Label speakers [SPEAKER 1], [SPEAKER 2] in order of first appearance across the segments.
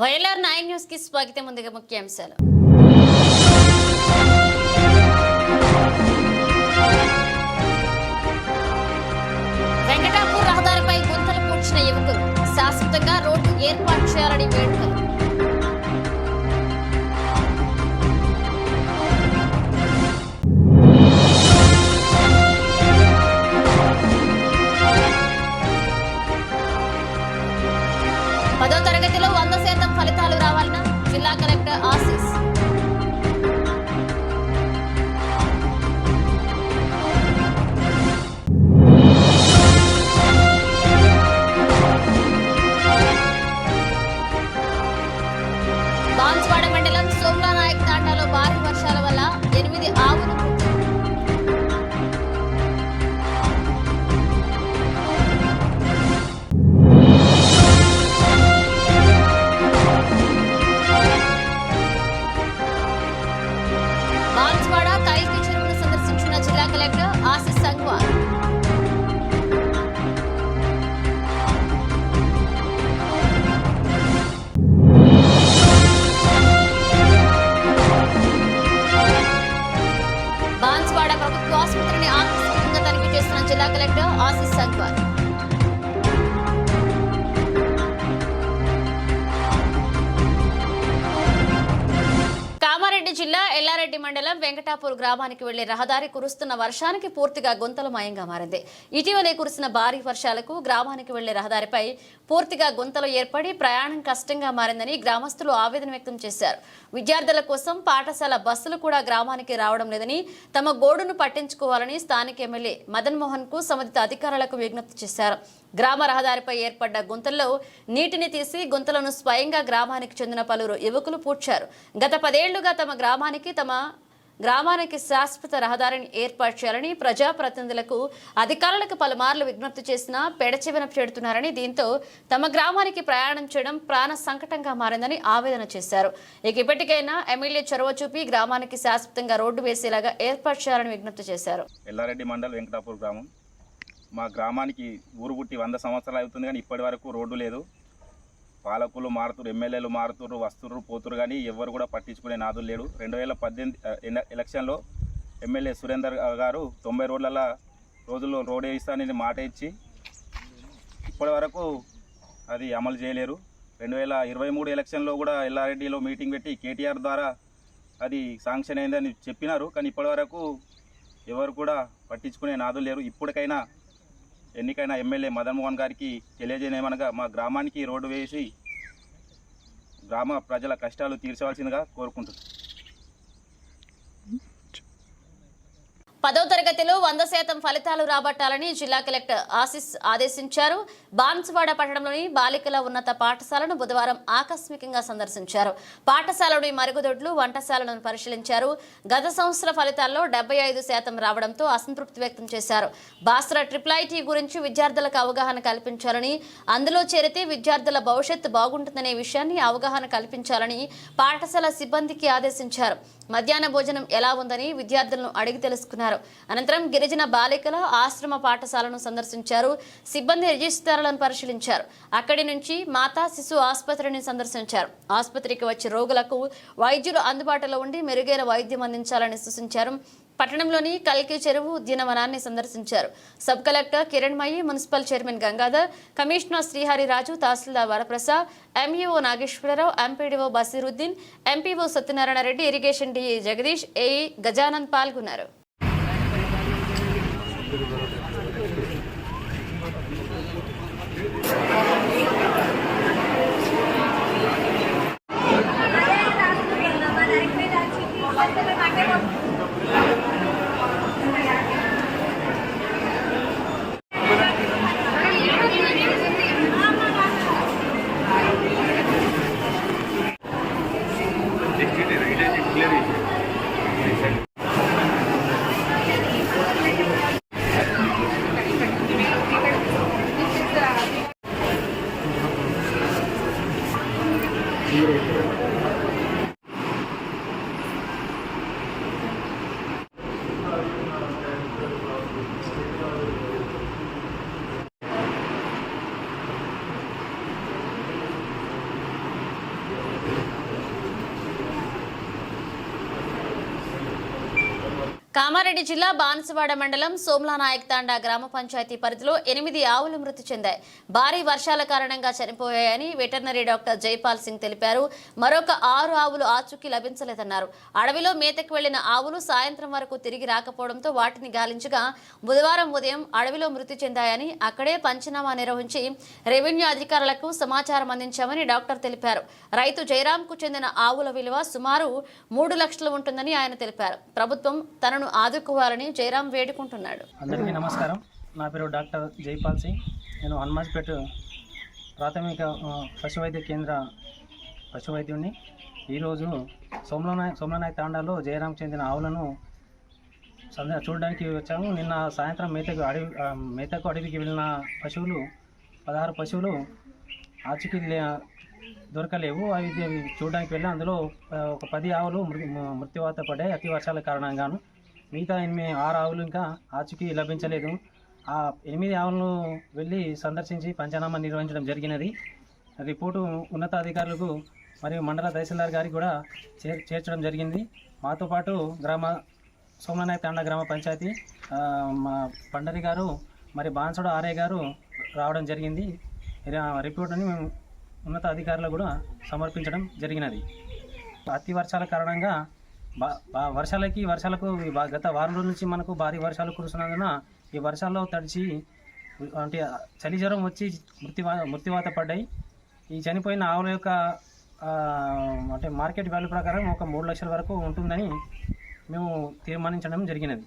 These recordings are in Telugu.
[SPEAKER 1] వైఎల్ఆర్ 9 న్యూస్ కి స్వాగతం. ముందుగా ముఖ్యాంశాలు. వెంకటాపూర్ రహదారిపై గుంతలు పూడ్చిన యువకులు, శాశ్వతంగా రోడ్డు ఏర్పాటు చేయాలని వేడుకలు. పదో తరగతిలో 100% ఫలితాలు రావాలన్న జిల్లా కలెక్టర్ ఆశీస్. బాన్స్వాడ మండలం సోమ్లానాయక్ తాండాలో భారీ వర్షాల వల్ల 8 ఆవులు మృతి. బాన్స్వాడ కైల్కి చెరువును సందర్శించిన జిల్లా కలెక్టర్ ఆశీస్ సంగ్వార్. బాన్స్వాడ ప్రభుత్వ ఆసుపత్రిని ఆకస్మికంగా తనిఖీ చేస్తున్న జిల్లా కలెక్టర్ ఆశీస్ సంగ్వార్. కామారెడ్డి జిల్లా ఎల్లారెడ్డి మండలం వెంకటాపూర్ గ్రామానికి వెళ్లే రహదారి కురుస్తున్న వర్షానికి పూర్తిగా గుంతలమయంగా మారింది. ఇటీవలే కురిసిన భారీ వర్షాలకు గ్రామానికి వెళ్లే రహదారిపై పూర్తిగా గుంతలు ఏర్పడి ప్రయాణం కష్టంగా మారిందని గ్రామస్తులు ఆవేదన వ్యక్తం చేశారు. విద్యార్థుల కోసం పాఠశాల బస్సులు కూడా గ్రామానికి రావడం లేదని, తమ గోడును పట్టించుకోవాలని స్థానిక ఎమ్మెల్యే మదన్ మోహన్ కు సంబంధిత అధికారులకు విజ్ఞప్తి చేశారు. గ్రామ రహదారిపై ఏర్పడ్డ గుంతల్లో నీటిని తీసి గుంతలను స్వయంగా గ్రామానికి చెందిన పలువురు యువకులు పూడ్చారు. గత 10 ఏళ్లుగా తమ గ్రామానికి శాశ్వత రహదారిని ఏర్పాటు చేయాలని ప్రజాప్రతినిధులకు, అధికారులకు పలుమార్లు విజ్ఞప్తి చేసినా పెడచెవిన పెడుతున్నారని, దీంతో తమ గ్రామానికి ప్రయాణం చేయడం ప్రాణ సంకటంగా మారిందని ఆవేదన చేశారు. ఇప్పటికైనా ఎమ్మెల్యే చొరవ చూపి గ్రామానికి శాశ్వతంగా రోడ్డు వేసేలాగా ఏర్పాటు చేయాలని విజ్ఞప్తి చేశారు.
[SPEAKER 2] ఎల్లారెడ్డి మండలం వెంకటాపూర్ గ్రామం. మా గ్రామానికి ఊరు పుట్టి 100 సంవత్సరాలు అవుతుంది, కానీ ఇప్పటి వరకు రోడ్డు లేదు. పాలకులు మారుతురు, ఎమ్మెల్యేలు మారుతురు, వస్తురు పోతురు, కానీ ఎవరు కూడా పట్టించుకునే నాదులు లేడు. 2018 ఎలక్షన్లో ఎమ్మెల్యే సురేందర్ గారు 90 రోజుల్లో రోడ్ వేయిస్తానని మాట ఇచ్చి ఇప్పటి వరకు అది అమలు చేయలేరు. 2023 ఎలక్షన్లో కూడా ఎల్లారెడ్డిలో మీటింగ్ పెట్టి కేటీఆర్ ద్వారా అది శాంక్షన్ అయిందని చెప్పినారు, కానీ ఇప్పటి వరకు ఎవరు కూడా పట్టించుకునే నాదులు లేరు. ఇప్పటికైనా ఎన్నికైన ఎమ్మెల్యే మదన్ మోహన్ గారికి తెలియజేయమనగా మా గ్రామానికి రోడ్డు వేసి గ్రామ ప్రజల కష్టాలు తీర్చవలసిందిగా కోరుకుంటున్నాను.
[SPEAKER 1] 10వ తరగతిలో 100% ఫలితాలు రాబట్టాలని జిల్లా కలెక్టర్ ఆశీస్ ఆదేశించారు. బాన్స్వాడ పట్టణంలోని బాలికల ఉన్నత పాఠశాలను బుధవారం ఆకస్మికంగా సందర్శించారు. పాఠశాలలోని మరుగుదొడ్లు, వంటశాలను పరిశీలించారు. గత సంవత్సర ఫలితాల్లో 75% రావడంతో అసంతృప్తి వ్యక్తం చేశారు. బాస్రా IIIT గురించి విద్యార్థులకు అవగాహన కల్పించాలని, అందులో చేరితే విద్యార్థుల భవిష్యత్తు బాగుంటుందనే విషయాన్ని అవగాహన కల్పించాలని పాఠశాల సిబ్బందికి ఆదేశించారు. మధ్యాహ్న భోజనం ఎలా ఉందని విద్యార్థులను అడిగి తెలుసుకున్నారు. అనంతరం గిరిజన బాలికల ఆశ్రమ పాఠశాలను సందర్శించారు. సిబ్బంది రిజిస్ట్రార్లను పరిశీలించారు. అక్కడి నుంచి మాతా శిశు ఆసుపత్రిని సందర్శించారు. ఆసుపత్రికి వచ్చే రోగులకు వైద్యులు అందుబాటులో ఉండి మెరుగైన వైద్యం అందించాలని సూచించారు. పట్టణంలోని కల్కి చెరువు ఉద్యానవనాన్ని సందర్శించారు. Sub collector Kiranmayi, municipal chairman Gangadhar, commissioner Srihariraju, తహసీల్దార్ Varaprasad, MEO Nageswararao, MPDO Basiruddin, MPO Satyanarayana Reddy, irrigation DE Jagadish, AE Gajanand పాల్గొన్నారు. కామారెడ్డి జిల్లా బాన్సువాడ మండలం సోమ్లానాయక్ తాండా గ్రామ పంచాయతీ పరిధిలో 8 ఆవులు మృతి చెందాయి. భారీ వర్షాల కారణంగా చనిపోయాయని వెటర్నరీ డాక్టర్ జైపాల్ సింగ్ తెలిపారు. మరొక 6 ఆవులు ఆచూకీ లభించలేదన్నారు. అడవిలో మేతకు వెళ్లిన ఆవులు సాయంత్రం వరకు తిరిగి రాకపోవడంతో వాటిని గాలించగా బుధవారం ఉదయం అడవిలో మృతి చెందాయని, అక్కడే పంచనామా నిర్వహించి రెవెన్యూ అధికారులకు సమాచారం అందించామని డాక్టర్ తెలిపారు. రైతు జయరాంకు చెందిన ఆవుల విలువ సుమారు 3 లక్షలు ఉంటుందని ఆయన తెలిపారు. ప్రభుత్వం తనను ఆదుకోవాలని జయరాం వేడుకుంటున్నాడు.
[SPEAKER 3] అందరికీ నమస్కారం. నా పేరు డాక్టర్ జైపాల్ సింగ్. నేను హనుమాజ్పేట ప్రాథమిక పశు వైద్య కేంద్ర పశు వైద్యుడిని. ఈరోజు సోమ్లానాయక్ తాండాలో జయరాం చెందిన ఆవులను చూడడానికి వచ్చాము. నిన్న సాయంత్రం మేతకు అడవికి వెళ్ళిన పశువులు 16 పశువులు ఆచూకీ దొరకలేవు. అవి చూడడానికి వెళ్ళి అందులో ఒక 10 ఆవులు మృత్యువాత పడ్డాయి అతి వర్షాల కారణంగాను. మిగతా 6 ఆవులు ఇంకా ఆచూకీ లభించలేదు. ఆ 8 ఆవులను వెళ్ళి సందర్శించి పంచనామా నిర్వహించడం జరిగినది. రిపోర్టు ఉన్నతాధికారులకు మరియు మండల తహసీల్దార్ గారికి కూడా చేర్చడం జరిగింది. మాతో పాటు సోమ్లానాయక్ తాండా గ్రామ పంచాయతీ మా పండరి గారు మరి బాన్సోడ ఆర్ఐ గారు రావడం జరిగింది. రిపోర్టుని మేము ఉన్నత అధికారులకు కూడా సమర్పించడం జరిగినది. అతి వర్షాల కారణంగా వర్షాలకు గత వారం రోజుల నుంచి మనకు భారీ వర్షాలు కురుస్తున్నందున ఈ వర్షాల్లో తడిచి అంటే చలి జ్వరం వచ్చి మృత్యువాత పడ్డాయి. ఈ చనిపోయిన ఆవుల యొక్క అంటే మార్కెట్ వాల్యూ ప్రకారం ఒక 3 లక్షల వరకు ఉంటుందని మేము తీర్మానించడం జరిగినది.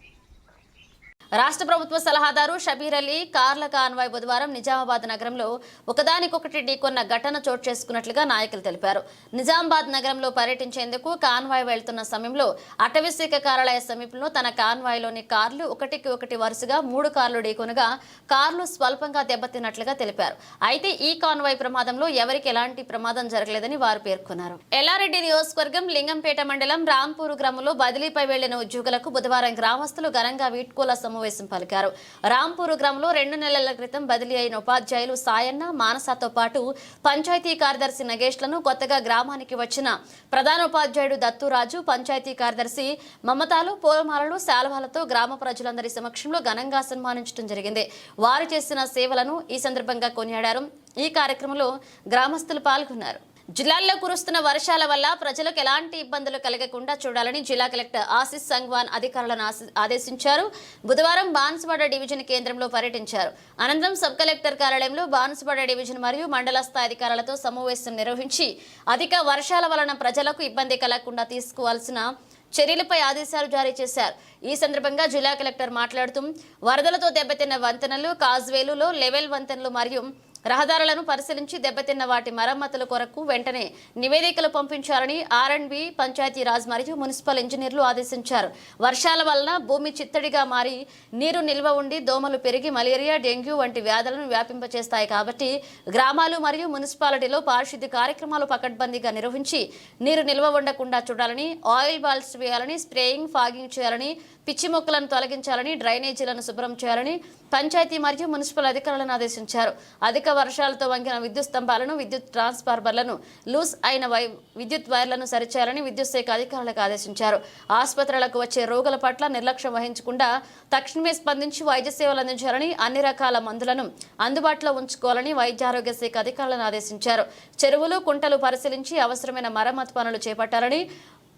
[SPEAKER 1] రాష్ట్ర ప్రభుత్వ సలహాదారు షబీర్ అలీ కార్ల కాన్వాయ్ బుధవారం నిజామాబాద్ నగరంలో ఒకదానికొకటి ఢీకొన్న ఘటన చోటు చేసుకున్నట్లుగా నాయకులు తెలిపారు. నిజామాబాద్ నగరంలో పర్యటించేందుకు కాన్వాయ్ వెళ్తున్న సమయంలో అటవీశాఖ కార్యాలయ సమీపంలో తన కాన్వాయ్లోని కార్లు ఒకటికి ఒకటి వరుసగా 3 కార్లు ఢీకొనగా కార్లు స్వల్పంగా దెబ్బతిన్నట్లుగా తెలిపారు. అయితే ఈ కాన్వాయ్ ప్రమాదంలో ఎవరికి ఎలాంటి ప్రమాదం జరగలేదని వారు పేర్కొన్నారు. ఎల్లారెడ్డి నియోజకవర్గం లింగంపేట మండలం రాంపూరు గ్రామంలో బదిలీపై వెళ్లిన ఉద్యోగులకు బుధవారం గ్రామస్తులు ఘనంగా వీడ్కోల సమావేశం పలికారు. రాంపూరు గ్రామంలో 2 నెలల క్రితం బదిలీ అయిన ఉపాధ్యాయులు సాయన్న, మానసతో పాటు పంచాయతీ కార్యదర్శి నగేష్లను కొత్తగా గ్రామానికి వచ్చిన ప్రధాన ఉపాధ్యాయుడు దత్తురాజు, పంచాయతీ కార్యదర్శి మమతాలు పూలమాలలు, శాలువాలతో గ్రామ ప్రజలందరి సమక్షంలో ఘనంగా సన్మానించడం జరిగింది. వారు చేసిన సేవలను ఈ సందర్భంగా కొనియాడారు. ఈ కార్యక్రమంలో గ్రామస్తులు పాల్గొన్నారు. జిల్లాల్లో కురుస్తున్న వర్షాల వల్ల ప్రజలకు ఎలాంటి ఇబ్బందులు కలగకుండా చూడాలని జిల్లా కలెక్టర్ ఆశీస్ సంగ్వాన్ అధికారులను ఆదేశించారు. బుధవారం బాన్సువాడ డివిజన్ కేంద్రంలో పర్యటించారు. అనంతరం సబ్ కలెక్టర్ కార్యాలయంలో బాన్సువాడ డివిజన్ మరియు మండల స్థాయి అధికారులతో సమావేశం నిర్వహించి అధిక వర్షాల వలన ప్రజలకు ఇబ్బంది కలగకుండా తీసుకోవాల్సిన చర్యలపై ఆదేశాలు జారీ చేశారు. ఈ సందర్భంగా జిల్లా కలెక్టర్ మాట్లాడుతూ వరదలతో దెబ్బతిన్న వంతెనలు, కాజ్వేలులో లెవెల్ వంతెనలు మరియు రహదారులను పరిశీలించి దెబ్బతిన్న వాటి మరమ్మతుల కొరకు వెంటనే నివేదికలు పంపించాలని R&B, పంచాయతీరాజ్ మరియు మున్సిపల్ ఇంజనీర్లు ఆదేశించారు. వర్షాల వలన భూమి చిత్తడిగా మారి నీరు నిల్వ ఉండి దోమలు పెరిగి మలేరియా, డెంగ్యూ వంటి వ్యాధులను వ్యాపింపచేస్తాయి. కాబట్టి గ్రామాలు మరియు మున్సిపాలిటీలో పారిశుద్ధ్య కార్యక్రమాలు పకడ్బందీగా నిర్వహించి నీరు నిల్వ ఉండకుండా చూడాలని, ఆయిల్ బాల్స్ వేయాలని, స్ప్రేయింగ్, ఫాగింగ్ చేయాలని, పిచ్చి మొక్కలను తొలగించాలని, డ్రైనేజీలను శుభ్రం చేయాలని పంచాయతీ మరియు మున్సిపల్ అధికారులను ఆదేశించారు. అధిక వర్షాలతో వంగిన విద్యుత్ స్తంభాలను, విద్యుత్ ట్రాన్స్ఫార్మర్లను, లూస్ అయిన విద్యుత్ వైర్లను సరిచేయాలని విద్యుత్ శాఖ అధికారులకు ఆదేశించారు. ఆసుపత్రులకు వచ్చే రోగుల పట్ల నిర్లక్ష్యం వహించకుండా తక్షణమే స్పందించి వైద్య సేవలు అందించాలని, అన్ని రకాల మందులను అందుబాటులో ఉంచుకోవాలని వైద్యారోగ్య శాఖ అధికారులను ఆదేశించారు. చెరువులు, కుంటలు పరిశీలించి అవసరమైన మరమ్మతు పనులు చేపట్టాలని,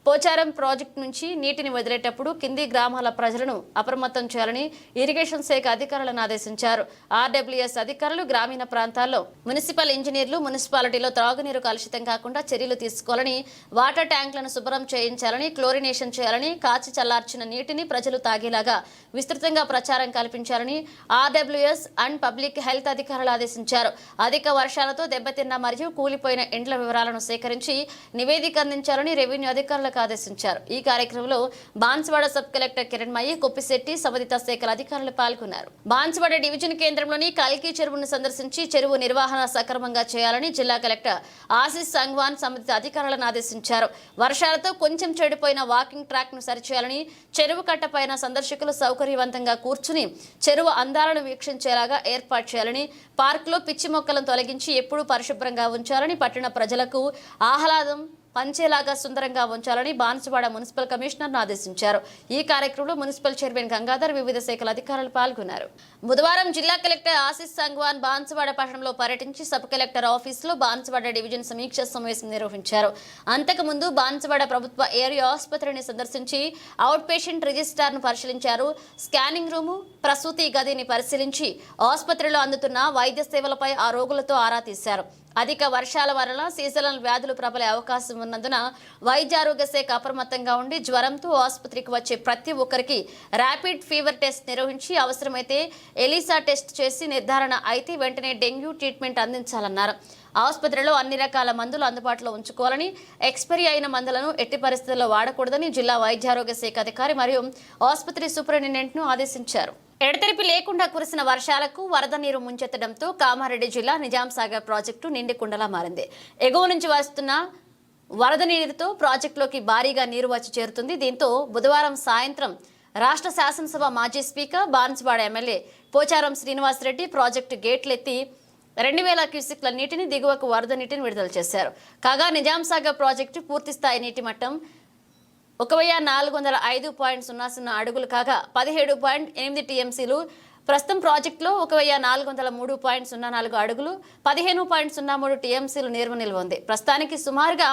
[SPEAKER 1] పోచారం ప్రాజెక్టు నుంచి నీటిని వదిలేటప్పుడు కింది గ్రామాల ప్రజలను అప్రమత్తం చేయాలని ఇరిగేషన్ శాఖ అధికారులను ఆదేశించారు. RWS అధికారులు గ్రామీణ ప్రాంతాల్లో మున్సిపల్ ఇంజనీర్లు మున్సిపాలిటీలో త్రాగునీరు కలుషితం కాకుండా చర్యలు తీసుకోవాలని, వాటర్ ట్యాంకులను శుభ్రం చేయించాలని, క్లోరినేషన్ చేయాలని, కాచి చల్లార్చిన నీటిని ప్రజలు తాగేలాగా విస్తృతంగా ప్రచారం కల్పించాలని RWS అండ్ పబ్లిక్ హెల్త్ అధికారులు ఆదేశించారు. అధిక వర్షాలతో దెబ్బతిన్న మరియు కూలిపోయిన ఇండ్ల వివరాలను సేకరించి నివేదిక అందించాలని రెవెన్యూ అధికారులకు ఆదేశించారు. ఈ కార్యక్రమంలో బాన్సువాడ సబ్ కలెక్టర్ కిరణ్మయి, కొప్పిశెట్టి, సంబంధిత శాఖల అధికారులు పాల్గొన్నారు. బాన్సువాడ డివిజన్ కేంద్రంలోని కల్కి చెరువును సందర్శించి చెరువు నిర్వహణ సక్రమంగా చేయాలని జిల్లా కలెక్టర్ ఆశీస్ సంగ్వాన్ సంబంధిత అధికారులను ఆదేశించారు. వర్షాలతో కొంచెం చెడిపోయిన వాకింగ్ ట్రాక్ ను సరిచేయాలని, చెరువు కట్టపైన సందర్శకులు సౌకర్యవంతంగా కూర్చుని చెరువు అందాలను వీక్షించేలాగా ఏర్పాటు చేయాలని, పార్కులో పిచ్చి మొక్కలను తొలగించి ఎప్పుడూ పరిశుభ్రంగా ఉంచాలని, పట్టణ ప్రజలకు ఆహ్లాదం పంచేలాగా సుందరంగా ఉంచాలని బాన్సువాడ మున్సిపల్ కమిషనర్ను ఆదేశించారు. ఈ కార్యక్రమంలో మున్సిపల్ చైర్మన్ గంగాధర్, వివిధ శాఖల అధికారులు పాల్గొన్నారు. బుధవారం జిల్లా కలెక్టర్ ఆశీస్ సంగ్వాన్ బాన్సువాడ పట్టణంలో పర్యటించి సబ్ కలెక్టర్ ఆఫీసులో బాన్సువాడ డివిజన్ సమీక్ష సమావేశం నిర్వహించారు. అంతకుముందు బాన్సువాడ ప్రభుత్వ ఏరియా ఆసుపత్రిని సందర్శించి అవుట్ పేషెంట్ రిజిస్టార్ను పరిశీలించారు. స్కానింగ్ రూము, ప్రసూతి గదిని పరిశీలించి ఆసుపత్రిలో అందుతున్న వైద్య సేవలపై ఆ రోగులతో ఆరా తీశారు. అధిక వర్షాల వలన సీజనల్ వ్యాధులు ప్రబలే అవకాశం ఉన్నందున వైద్యారోగ్య శాఖ అప్రమత్తంగా ఉండి జ్వరంతో ఆసుపత్రికి వచ్చే ప్రతి ఒక్కరికి ర్యాపిడ్ ఫీవర్ టెస్ట్ నిర్వహించి అవసరమైతే ఎలిసా టెస్ట్ చేసి నిర్ధారణ అయితే వెంటనే డెంగ్యూ ట్రీట్మెంట్ అందించాలన్నారు. ఆసుపత్రిలో అన్ని రకాల మందులు అందుబాటులో ఉంచుకోవాలని, ఎక్స్పైరీ అయిన మందులను ఎట్టి పరిస్థితుల్లో వాడకూడదని జిల్లా వైద్యారోగ్య శాఖ అధికారి మరియు ఆసుపత్రి సూపరింటెండెంట్ను ఆదేశించారు. ఎడతెరిపి లేకుండా కురిసిన వర్షాలకు వరద నీరు ముంచెత్తడంతో కామారెడ్డి జిల్లా నిజాం సాగర్ ప్రాజెక్టు నిండుకుండలా మారింది. ఎగువ నుంచి వస్తున్న వరద నీరుతో ప్రాజెక్టులోకి భారీగా నీరు వచ్చి చేరుతుంది. దీంతో బుధవారం సాయంత్రం రాష్ట్ర శాసనసభ మాజీ speaker Banswada MLA Pocharam Srinivasareddy project గేట్లెత్తి 2000 క్యూసెక్ల నీటిని దిగువకు వరద నీటిని విడుదల చేశారు. కాగా నిజాం సాగర్ ప్రాజెక్టు పూర్తిస్థాయి నీటి మట్టం 1405.00 అడుగులు కాగా 17.8 టీఎంసీలు. ప్రస్తుతం ప్రాజెక్టులో 1403.04 అడుగులు 15.03 టీఎంసీలు నిల్వ ఉంది. ప్రస్తుతానికి సుమారుగా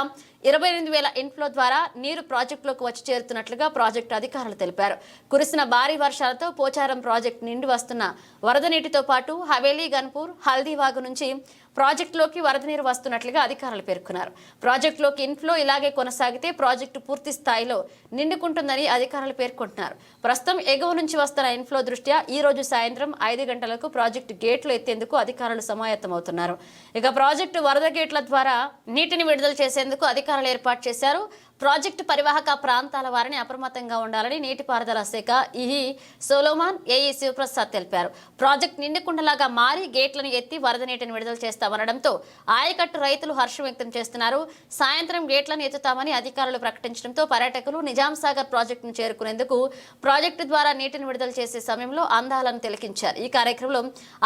[SPEAKER 1] 28,000 ఇన్ఫ్లో ద్వారా నీరు ప్రాజెక్టులోకి వచ్చి చేరుతున్నట్లుగా ప్రాజెక్టు అధికారులు తెలిపారు. కురిసిన భారీ వర్షాలతో పోచారం ప్రాజెక్టు నిండి వస్తున్న వరద నీటితో పాటు హవేలీ, గన్పూర్, హల్దీవాగు నుంచి ప్రాజెక్టులోకి వరద నీరు వస్తున్నట్లుగా అధికారులు పేర్కొన్నారు. ప్రాజెక్టులోకి ఇన్ఫ్లో ఇలాగే కొనసాగితే ప్రాజెక్టు పూర్తి స్థాయిలో నిండుకుంటుందని అధికారులు పేర్కొంటున్నారు. ప్రస్తుతం ఎగువ నుంచి వస్తున్న ఇన్ఫ్లో దృష్ట్యా ఈ రోజు సాయంత్రం 5 గంటలకు ప్రాజెక్టు గేట్లు ఎత్తేందుకు అధికారులు సమాయత్తమవుతున్నారు. ఇక ప్రాజెక్టు వరద గేట్ల ద్వారా నీటిని విడుదల చేసేందుకు అధికారులు ఏర్పాటు చేశారు. ప్రాజెక్టు పరివాహక ప్రాంతాల వారిని అప్రమత్తంగా ఉండాలని నీటిపారుదల శాఖ ఈఈ సోలోమాన్, ఏఈ శివప్రసాద్ తెలిపారు. ప్రాజెక్టు నిండుకుండలాగా మారి గేట్లను ఎత్తి వరద నీటిని విడుదల చేస్తామనడంతో ఆయకట్టు రైతులు హర్షం వ్యక్తం చేస్తున్నారు. సాయంత్రం గేట్లను ఎత్తుతామని అధికారులు ప్రకటించడంతో పర్యాటకులు నిజాం సాగర్ ప్రాజెక్టును చేరుకునేందుకు ప్రాజెక్టు ద్వారా నీటిని విడుదల చేసే సమయంలో అందాలను తిలకించారు. ఈ కార్యక్రమంలో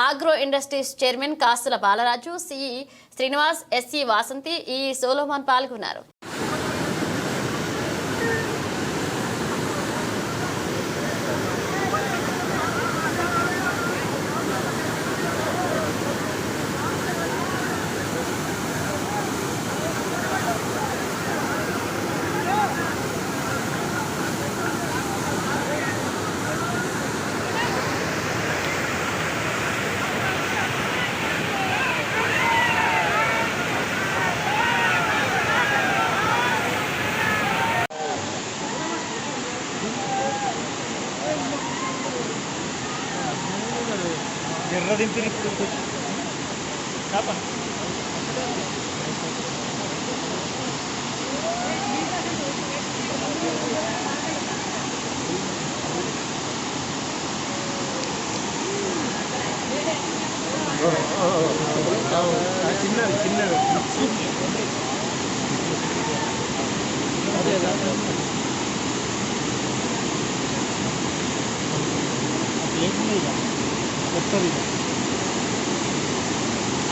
[SPEAKER 1] agro industries chairman Kasula Balaraju, CE Srinivas, SE Vasanthi, EE Solomon పాల్గొన్నారు.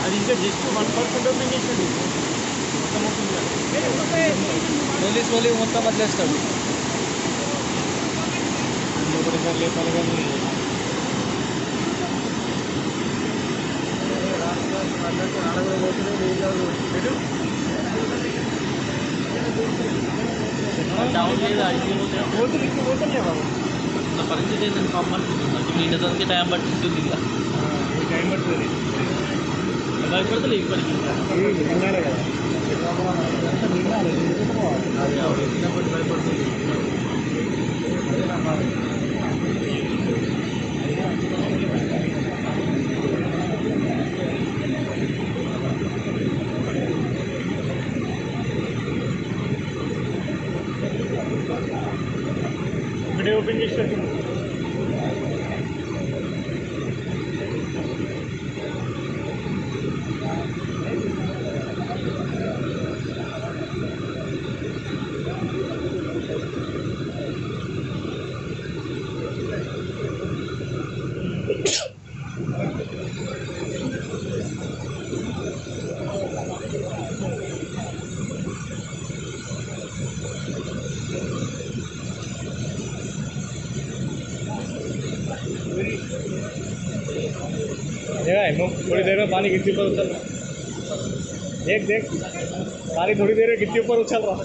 [SPEAKER 4] అది ఇంకా జస్ట్ 1% ఓపెన్ చేసాడు. పోలీసు మొత్తం వదిలేస్తాడు. లేపాలి కానీ డౌన్ లేదా పోతలేవా పరిస్థితి ఏంటంటే పంపనుకుంటున్నాను. ఇంటి టైం పట్టింటుంది. ఇక టైం పడుతుంది. భయపడతలే ఇప్పటికి వినాలి కదా. చిన్నప్పటి భయపడుతుంది. ఇక్కడే ఓపెన్ చేసినట్టు. थोड़ी देर में पानी गिट्टी पर उछल रहा। देख देख पानी थोड़ी देर में गिट्टी पर उछल रहा।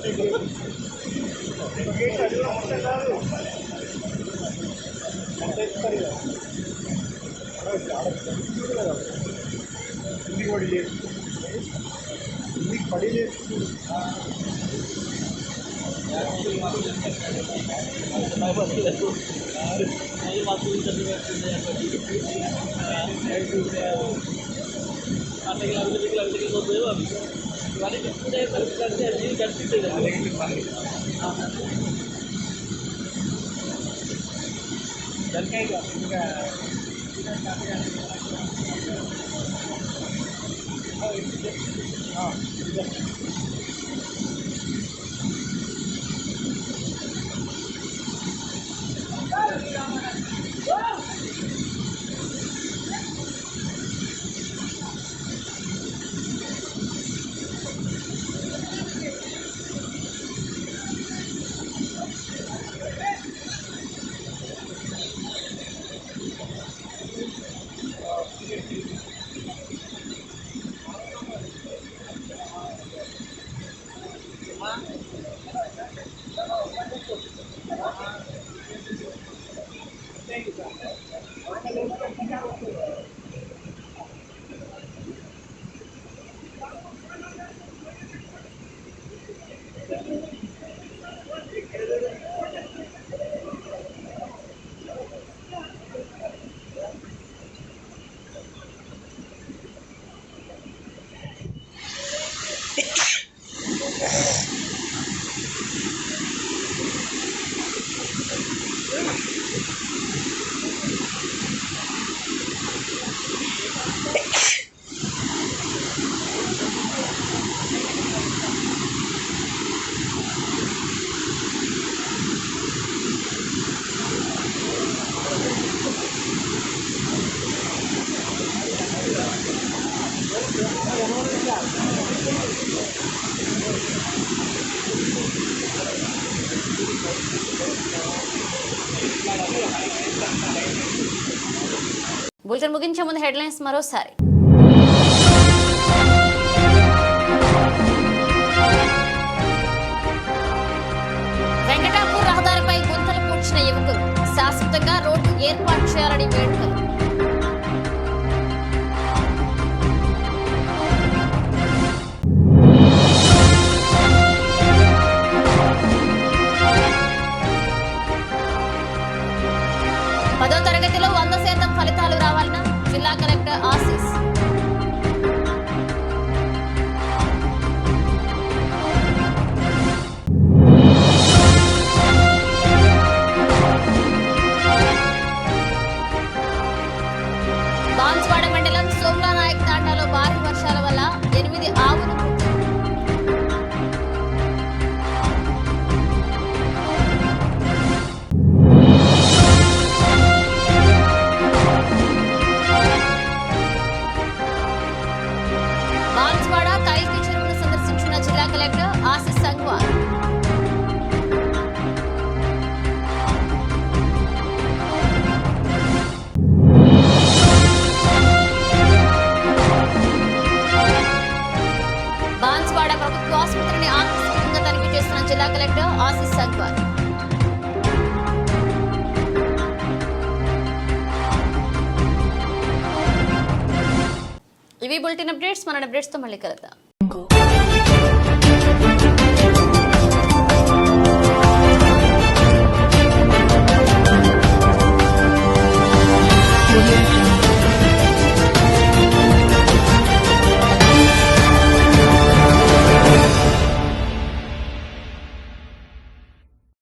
[SPEAKER 1] బులెటిన్ ముగించే ముందు హెడ్లైన్స్ మరోసారి. వెంకటాపూర్ రహదారిపై గుంతలు పూడ్చిన యువకులు, శాశ్వతంగా రోడ్డు ఏర్పాటు చేయాలని వేడుకలు. పదో తరగతిలో 100% ఫలితాలు రావాలన్న జిల్లా కలెక్టర్ ఆశీస్. బాన్స్వాడ మండలం సోమ్లానాయక్ తాండాలో భారీ వర్షాల వల్ల 8 ఆవులు మృతి. బాన్స్వాడ కైల్కి చెరువును సందర్శించిన జిల్లా కలెక్టర్ ఆశీస్ సంగ్వార్. బాన్స్వాడ ప్రభుత్వ ఆసుపత్రిని ఆకస్మికంగా తనిఖీ చేస్తున్న జిల్లా కలెక్టర్ ఆశీస్ సంగ్వార్. ఇవి బులెటిన్ అప్డేట్స్. మన అప్డేట్స్తో మళ్ళీ కలుద్దాం.